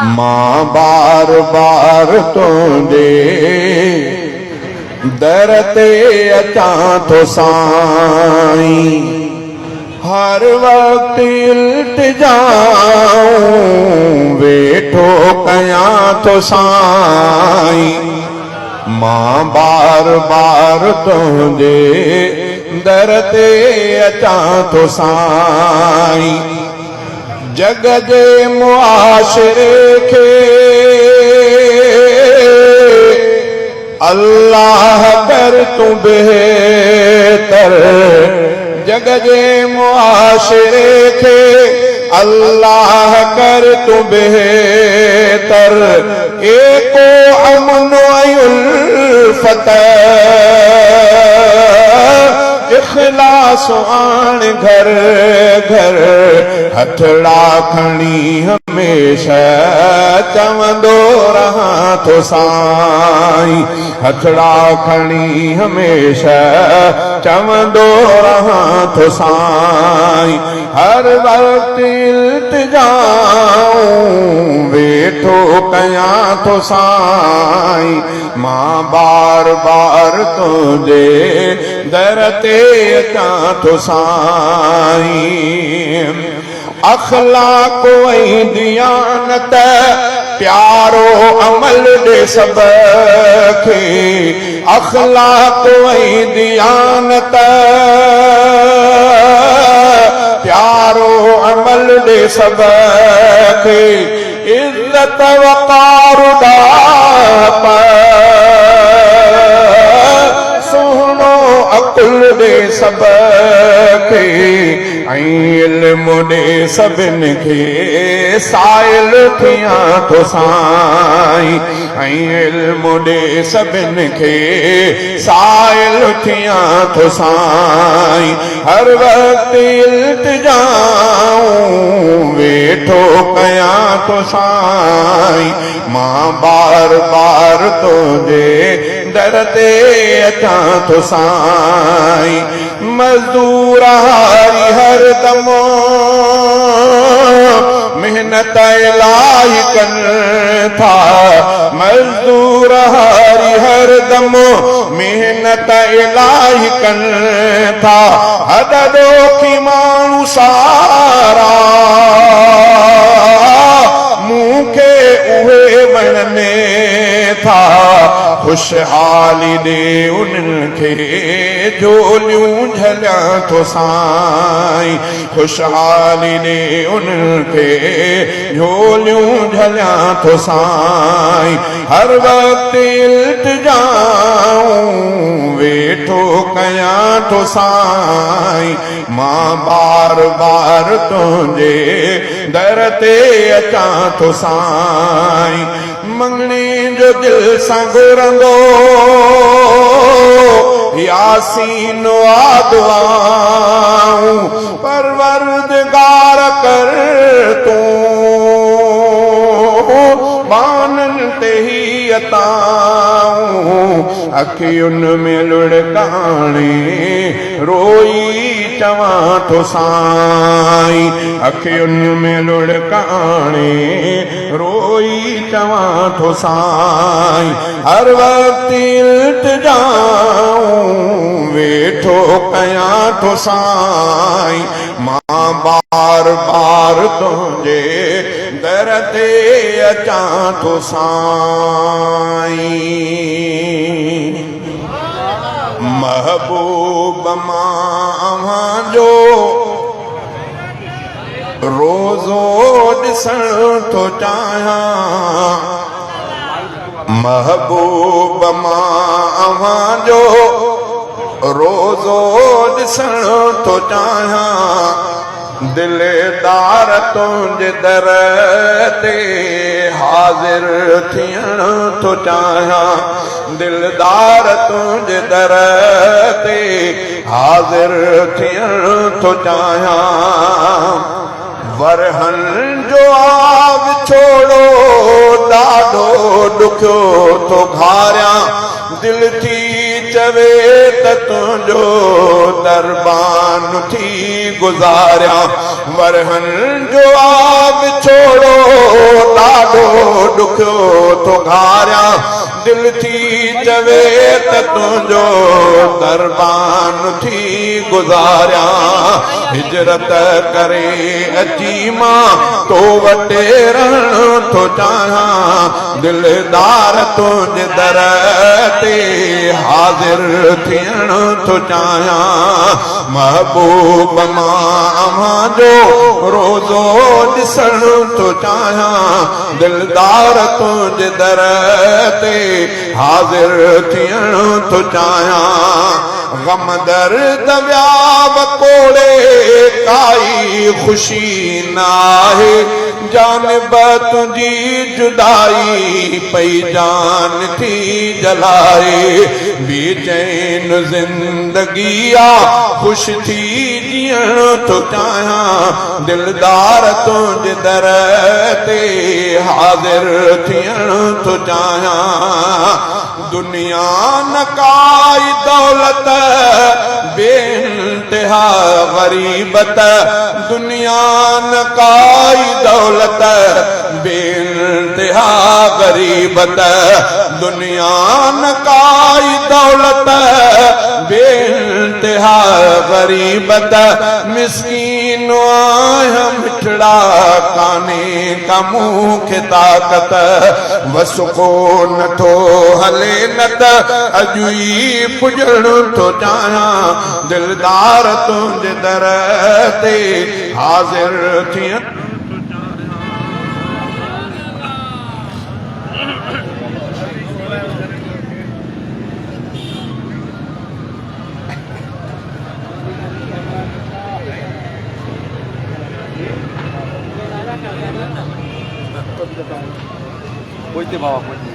मां बार बार तुंहिंजे दर ते अचां थो साईं, हर वक्त इल्तिजाऊं वेठो कयां थो साईं। मां बार बार तुंहिंजे दर ते अचां थो साईं, जग जे मुआशिरे खे अल्लाह कर तूं बेहतर, जग जे मुआशिरे खे अल्लाह कर तूं बेहतर, एको अमन उल्फत इखलास आण घर घर, हथड़ा खणी हमेशा चवंदो रहां थो साईं, हथड़ा खणी हमेशा चवंदो रहां थो साईं, हर वक्त इल्तिजाऊं वेठो कयां थो साईं। मां बार बार तुंहिंजे दर ते अचां थो साईं, अखलाक ऐं दियानत प्यारो अमल ॾे सब खे, अखलाक ऐं दियानत प्यारो अमल ॾे सब खे, इज़्ज़त वक़ार ॾाप सुहिणो अकुल ॾे सब खे, ऐं इल्म ॾे सभिनि खे साइल थियां थो साईं, ऐं इल्म ॾे सभिनि खे साइल थियां थो साईं, हर वक्त इल्तिजाऊं वेठो कयां थो साईं। मां बार बार तुंहिंजे दर ते अचां थो साईं, मज़दूर हारी हर दम मेहनत इलाही कनि था, मज़दूर हारी हर दम मेहनत इलाही कनि था, हद ॾोखी माण्हू सारा मूंखे उहे वणनि था, खुशहाली ॾे उन्हनि खे झोलियूं झलियां थो साईं, खुशहाली ॾे उन्हनि खे झोलियूं झलियां थो साईं, हर वक्त इल्तिजाऊं वेठो कयां थो साईं। मां बार बार तुंहिंजे दर ते अचां थो साईं, मंगणे जो दिल सां घुरंदो यासीन दुआऊं, परवरदिगार कर तूं बाननि ते ही अताऊं, अखियुनि में लुढ़काणे रोई चवां थो साईं, अखियुनि में लुढ़काणे रोई चवां थो साईं, हर वक्त इल्तिजाऊं वेठो कयां थो साईं। मां बार बार तुंहिंजे दर ते अचां थो साईं, महबूब मां जो रोज़ो ॾिसण थो चाहियां, महबूब मां जो रोज़ो ॾिसण थो चाहियां, दिलदार तुंहिंजे दर ते हाज़िर थियण थो चाहियां, दिलदार तुंहिंजे दर ते हाज़िर थियण थो चाहियां, वरहनि जो आब छोड़ो ॾाढो ॾुखियो थो घारियां, दिल थी चवे त तुंहिंजो दरबान थी गुज़ारियां, वरहनि जो आब छोड़ो ॾाढो ॾुखियो थो घारियां दिल थी चवे त तुंहिंजो दरबान थी गुज़ारियां हिजरत करे अची मां तो वटे रहण थो चाहियां दिलदार तुंहिंजे दर ते हाज़िर थियण थो चाहियां महबूब मां जो रोज़ो ॾिसण थो चाहियां दिलदार तुंहिंजे दर ते हाज़िर थियण थो चाहियां गम दर्द व्याव कोड़े काई खुशी नाहे जानिब तुझी जुदाई पई जान थी जलाए बेचैन जिंदगी आ खुश थी जियण थो चाहियां दिलदार तुझे दर ते हाज़िर थियण थो चाहियां दुनिया न काई दौलत बेइंतिहा गरीबत दुनिया न काई दौलत बेइंतिहा गरीबत दुनिया न काई दौलत बेइंतिहा गरीबत मिस्कीन आहियां मिठड़ा काने का मुंह खे ताकत वसको नथो हले न त अॼु ई पुॼण थो चाहियां दिलदार तुंहिंजे दर ते हाज़िर थियण Pojďte, baba, pojďte.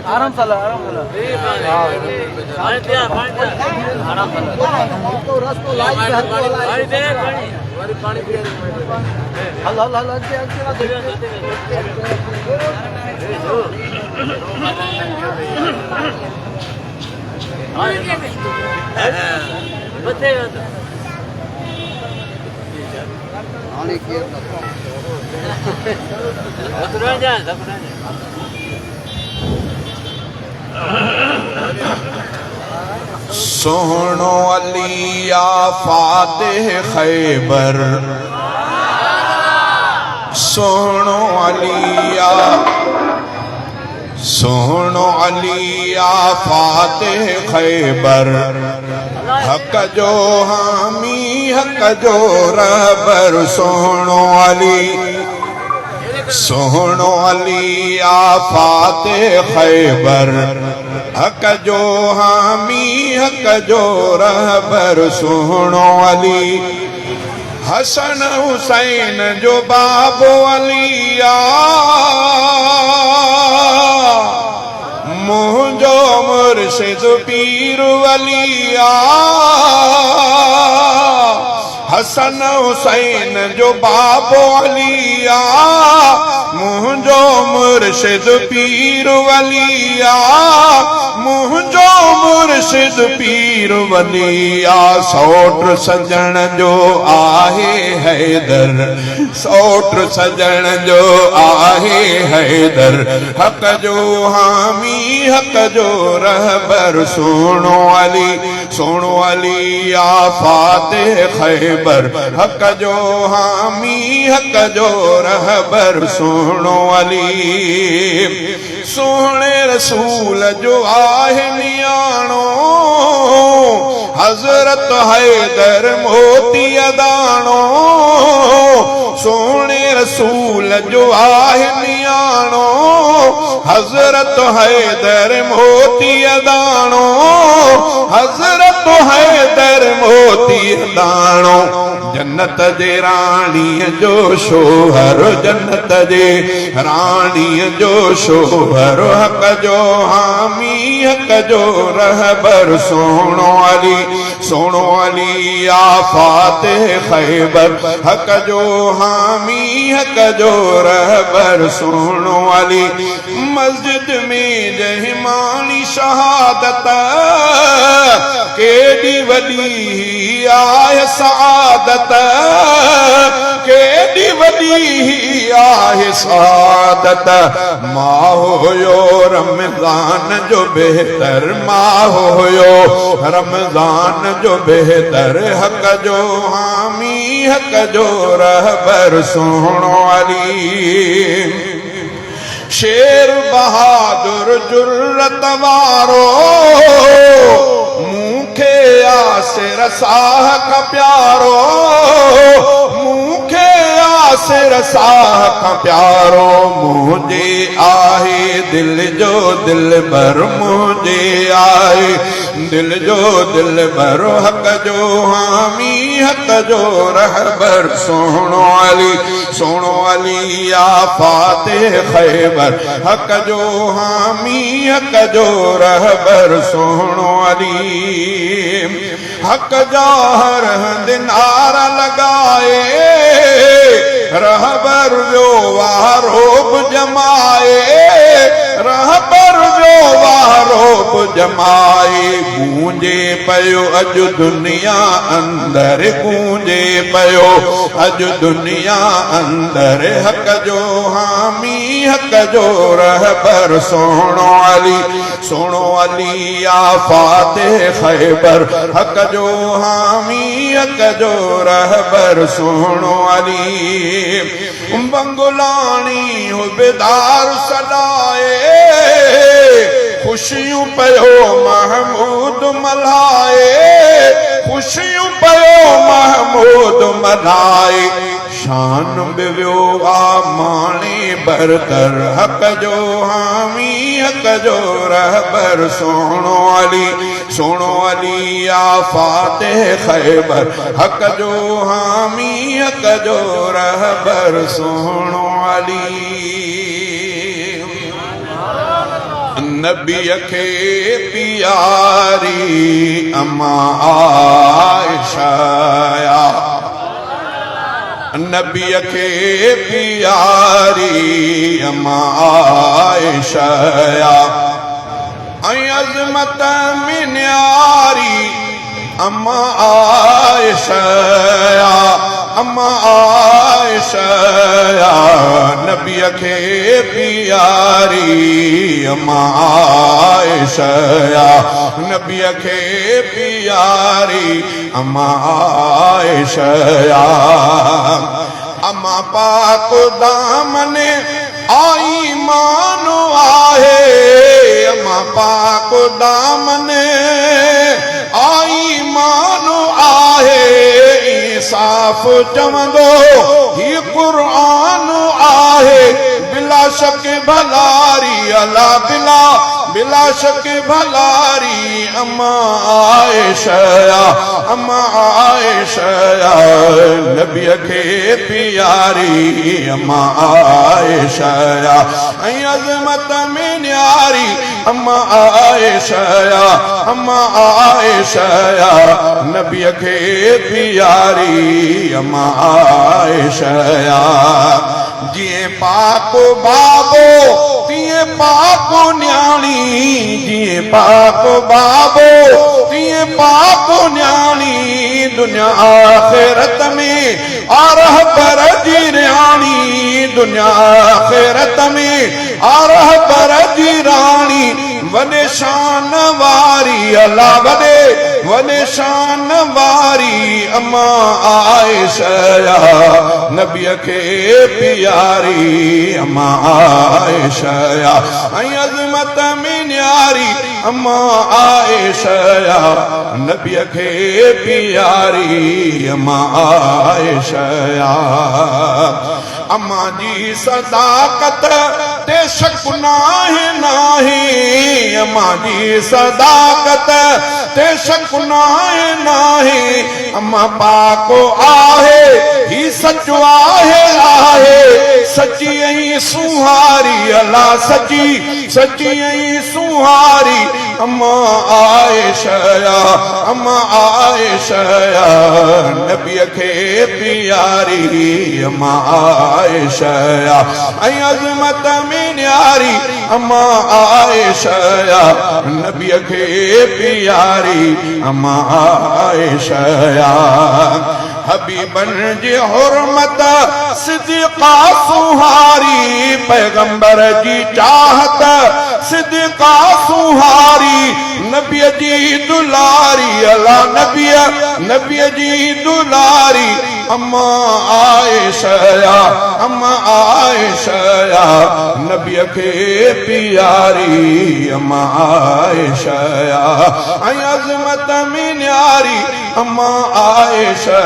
आराम साला आराम सोहणो अली या फातिह खैबर सोहणो अलिया सोहणो अलिया फातिह खैबर हक जो हामी हक जो रहबर सोहणो अली सोहणो अलिया फातिह खैबर हक जो हामी हक जो रहबर सोहणो अली हसन हुसैन जो बाबो अलिया मुंहिंजो मुर्शिद पीर वलिया हसन हुसैन जो बाबो अलिया मुंहिंजो मुर्शिद पीर वलिया मुंहिंजो मुर्शिद पीर वलिया सौट सजण जो आहे हैदर सौट सजण जो आहे हैदर हक जो हामी हक जो रहबर सोहणो अली या फातिह खैबर हक जो हामी हक जो रहबर सोहणो अली सोहणे रसूल जो आहे नियाणो हजरत हैदर मोती दाणो सोहणे रसूल जो आहे नियाणो हजरत हैदर मोती दाणो हजरत हैदर मोती दाणो जन्नत जे राणीअ जो शोहर जन्नत जे राणीअ जो शोहर हक जो हामी हक जो रहबर सोहणो अली या फातिह खैबर हक जो हामी हक जो रहबर सोहणो अली मस्जिद में जहिमानी शहादत केॾी वॾी आहे सआदत केॾी वॾी आहे सआदत मां हुयो रमज़ान जो बेहतर मां हुयो रमज़ान जो बेहतर हक जो हामी हक जो रहबर सोहणो अली शेर बहादुर जुर्रत वारो मूंखे आसिर साहक प्यारो मूंखे आसिर साहक प्यारो मुझे आहे दिल जो दिलबर मुझे आहे दिल जो दिलबर हक जो हामी हक जो रहबर सोहणो अली या फातिह खैबर हक जो हामी हक जो रहबर सोहणो अली हक जा हर हंध नारा लगाए रहबर जो वारोब जमाए रहबर जो वारोब जमाए गूंजे पयो अज दुनिया अंदर गूंजे पयो अज दुनिया अंदर हक जो हामी हक जो रहबर सोहणो अली या फातिह खैबर हक जो हामी हक जो रहबर सोहणो अली बंगुलानी हो बेदार सदाए खुशियों पयो महमूद मल्हाए खुशियों पयो महमूद मल्हाए शान बिव्यो आ माणे बरतर हक जो हामी हक जो रहबर सोहणो अली या फातिह खैबर हक जो हामी हक जो रहबर सोहणो अली नबी के प्यारी अम्मा आयशा नबी के प्यारी अम्मा आयशा अज़मत में न्यारी अम्मा आयशा नबी के प्यारी अम्मा आयशा नबी के प्यारी अम्मा आयशा अम्मा पाक दामन आई मानो आहे अम्मा पाक दामन आई मानो आहे साफ चवंदो ही कुरान आहे बिला शक भलारी अला बिला शक भलारी अम्मा आयशा नबी के प्यारी अम्मा आयशा अज़मत में न्यारी अम्मा आयशा नबी के प्यारी अम्मा आयशा जिए पाको बाबो तिए पाको न्याणी जिए पाको बाबो तिए पाको न्याणी दुनिया आखिरत में आरह पर जिरानी दुनिया आखिरत में आरह पर जिरानी वने शान वारी अल्लाह वने शान वारी अम्मा आयशा नबी के प्यारी अम्मा आयशा अज़मत में न्यारी अम्मा आयशा नबी के प्यारी अम्मा आयशा अम्मा जी सदाकत ते शक नाहे अम्मा जी सदाकत ते शक नाहे अम्मा पाको आहे ही सचो आहे सची ऐं सुहारी अल्लाह सची ऐं सुहारी अम्मा आयशा नबी के प्यारी अम्मा आयशा अज़मत में न्यारी अम्मा आयशा नबी के प्यारी अम्मा आयशा हबीबन जी हुर्मत सिद्दीक़ा सुहारी पैगंबर जी चाहत सिद्दीक़ा सुहारी नबी जी दुलारी अला नबी जी दुलारी अम्मा आयशा नबी के प्यारी अम्मा आयशा अज़मत में न्यारी अम्मा आयशा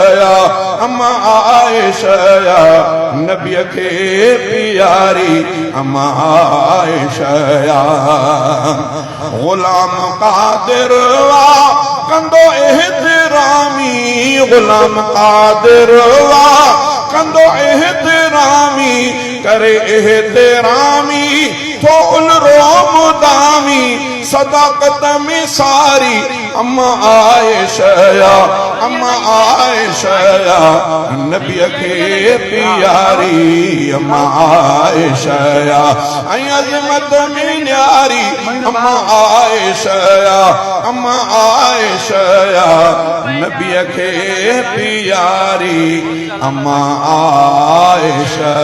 नबी के प्यारी अम्मा आयशा गुलाम कादिर कंदो एहतरामी गुलाम कादिर कंदो एहतरामी करे एहतरामी तो उलरोम दामी सदाकत में सारी अम्मा आयशा नबी के प्यारी अम्मा आयशा अज़मत में न्यारी अम्मा आयशा नबी के प्यारी अम्मा आयशा